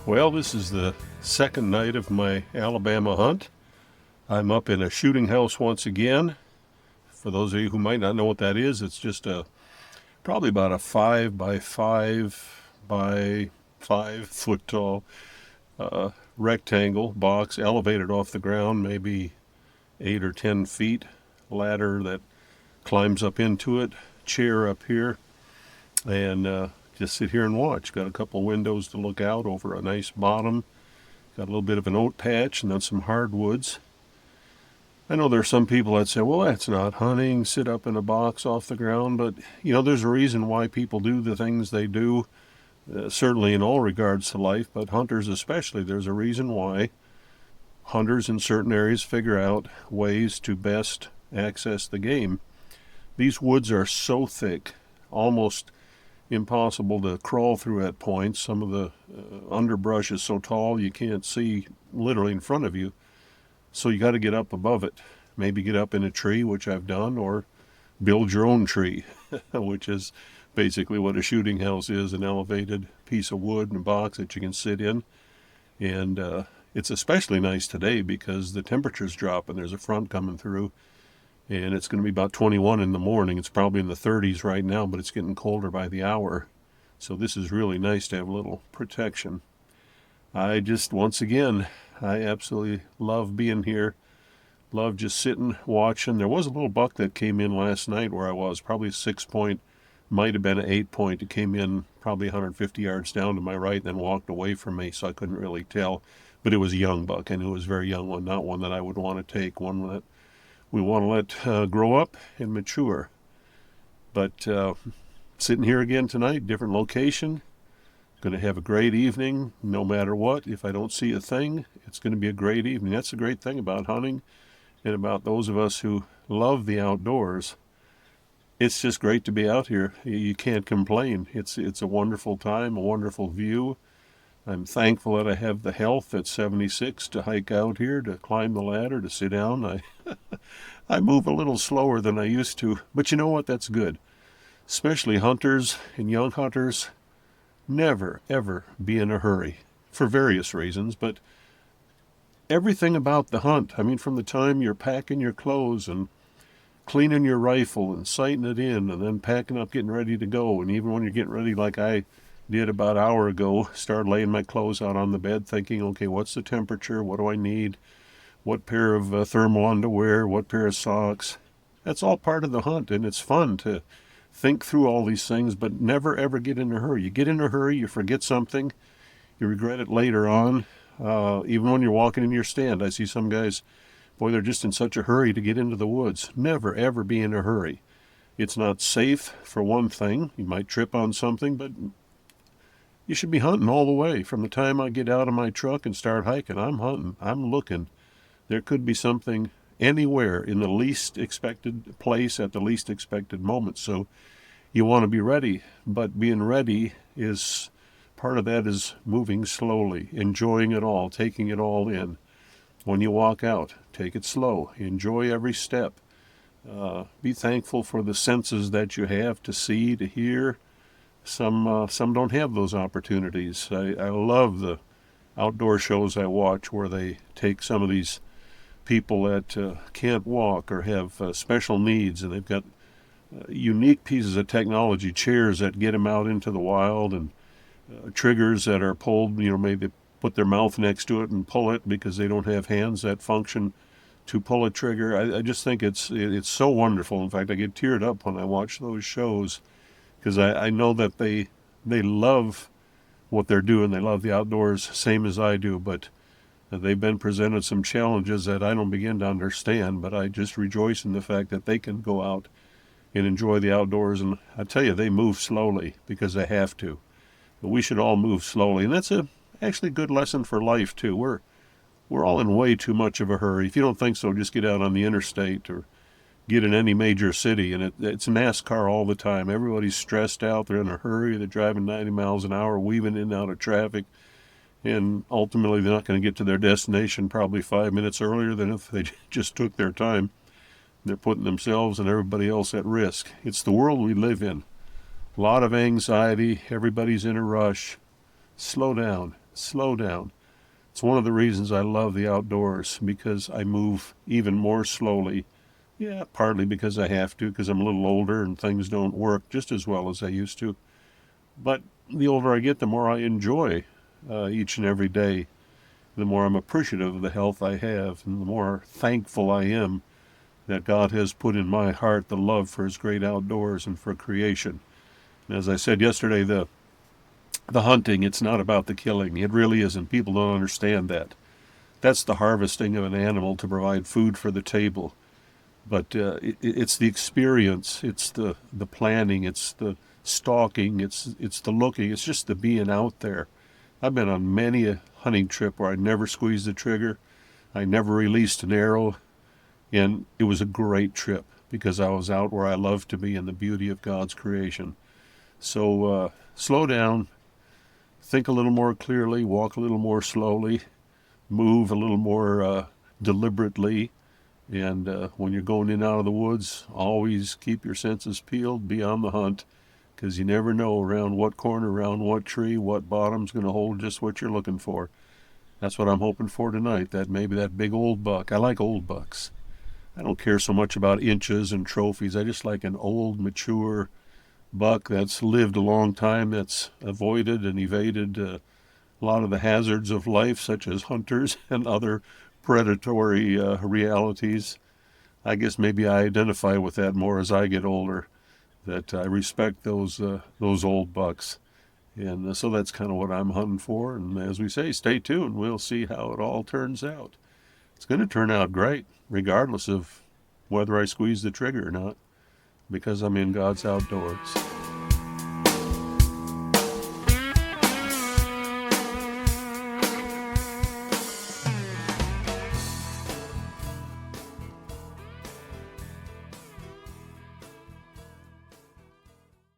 Well, this is the second night of my Alabama hunt. I'm up in a shooting house once again. For those of you who might not know what that is, it's just probably about a 5 by 5 by 5 foot tall rectangle box elevated off the ground, maybe 8 or 10 feet. Ladder that climbs up into it, chair up here, and just sit here and watch. Got a couple windows to look out over a nice bottom. Got a little bit of an oat patch and then some hardwoods. I know there are some people that say, well, that's not hunting, sit up in a box off the ground, but there's a reason why people do the things they do, certainly in all regards to life, but hunters especially. There's a reason why hunters in certain areas figure out ways to best access the game. These woods are so thick, almost impossible to crawl through at points. Some of the underbrush is so tall you can't see literally in front of you. So you got to get up above it. Maybe get up in a tree, which I've done, or build your own tree, which is basically what a shooting house is, an elevated piece of wood and a box that you can sit in. And it's especially nice today because the temperature's dropping. There's a front coming through, and it's going to be about 21 in the morning. It's probably in the 30s right now, but it's getting colder by the hour. So this is really nice to have a little protection. Once again, I absolutely love being here. Love just sitting, watching. There was a little buck that came in last night where I was, probably a 6-point, might have been an 8-point. It came in probably 150 yards down to my right, then walked away from me, so I couldn't really tell. But it was a young buck, and it was a very young one, not one that I would want to take, one that we want to let grow up and mature. But sitting here again tonight, different location. Going to have a great evening no matter what. If I don't see a thing, it's going to be a great evening. That's the great thing about hunting and about those of us who love the outdoors. It's just great to be out here. You can't complain. It's a wonderful time, a wonderful view. I'm thankful that I have the health at 76 to hike out here, to climb the ladder, to sit down. I move a little slower than I used to, but you know what? That's good. Especially hunters and young hunters, never, ever be in a hurry for various reasons, but everything about the hunt, from the time you're packing your clothes and cleaning your rifle and sighting it in and then packing up, getting ready to go, and even when you're getting ready like I did about an hour ago, started laying my clothes out on the bed thinking, okay, what's the temperature? What do I need? What pair of thermal underwear? What pair of socks? That's all part of the hunt, and it's fun to think through all these things, but never ever get in a hurry. You get in a hurry, you forget something, you regret it later on. Even when you're walking in your stand, I see some guys, boy, they're just in such a hurry to get into the woods. Never ever be in a hurry. It's not safe, for one thing. You might trip on something, but you should be hunting all the way. From the time I get out of my truck and start hiking, I'm hunting. I'm looking. There could be something anywhere in the least expected place at the least expected moment. So you want to be ready, but being ready is part of that is moving slowly, enjoying it all, taking it all in. When you walk out, take it slow. Enjoy every step. Be thankful for the senses that you have to see, to hear. Some don't have those opportunities. I love the outdoor shows I watch where they take some of these people that can't walk or have special needs, and they've got unique pieces of technology, chairs that get them out into the wild, and triggers that are pulled, maybe they put their mouth next to it and pull it because they don't have hands that function to pull a trigger. I just think it's so wonderful. In fact, I get teared up when I watch those shows because I know that they love what they're doing. They love the outdoors, same as I do, but they've been presented some challenges that I don't begin to understand, but I just rejoice in the fact that they can go out and enjoy the outdoors. And I tell you, they move slowly because they have to. But we should all move slowly, and that's actually a good lesson for life too. We're all in way too much of a hurry. If you don't think so, just get out on the interstate or get in any major city, and it's NASCAR all the time. Everybody's stressed out. They're in a hurry. They're driving 90 miles an hour, weaving in and out of traffic. And ultimately, they're not going to get to their destination probably 5 minutes earlier than if they just took their time. They're putting themselves and everybody else at risk. It's the world we live in. A lot of anxiety. Everybody's in a rush. Slow down. Slow down. It's one of the reasons I love the outdoors, because I move even more slowly. Yeah, partly because I have to, because I'm a little older and things don't work just as well as I used to. But the older I get, the more I enjoy each and every day. The more I'm appreciative of the health I have, and the more thankful I am that God has put in my heart the love for his great outdoors and for creation. And as I said yesterday, the hunting, it's not about the killing. It really isn't. People don't understand that. That's the harvesting of an animal to provide food for the table. But it's the experience, it's the planning, it's the stalking, it's the looking, it's just the being out there. I've been on many a hunting trip where I never squeezed the trigger, I never released an arrow, and it was a great trip because I was out where I love to be in the beauty of God's creation. So slow down, think a little more clearly, walk a little more slowly, move a little more deliberately. And when you're going in and out of the woods, always keep your senses peeled, be on the hunt, because you never know around what corner, around what tree, what bottom's going to hold just what you're looking for. That's what I'm hoping for tonight, that maybe that big old buck. I like old bucks. I don't care so much about inches and trophies. I just like an old, mature buck that's lived a long time, that's avoided and evaded a lot of the hazards of life, such as hunters and other predatory realities. I guess maybe I identify with that more as I get older, that I respect those old bucks. And so that's kind of what I'm hunting for. And as we say, stay tuned. We'll see how it all turns out. It's going to turn out great, regardless of whether I squeeze the trigger or not, because I'm in God's outdoors.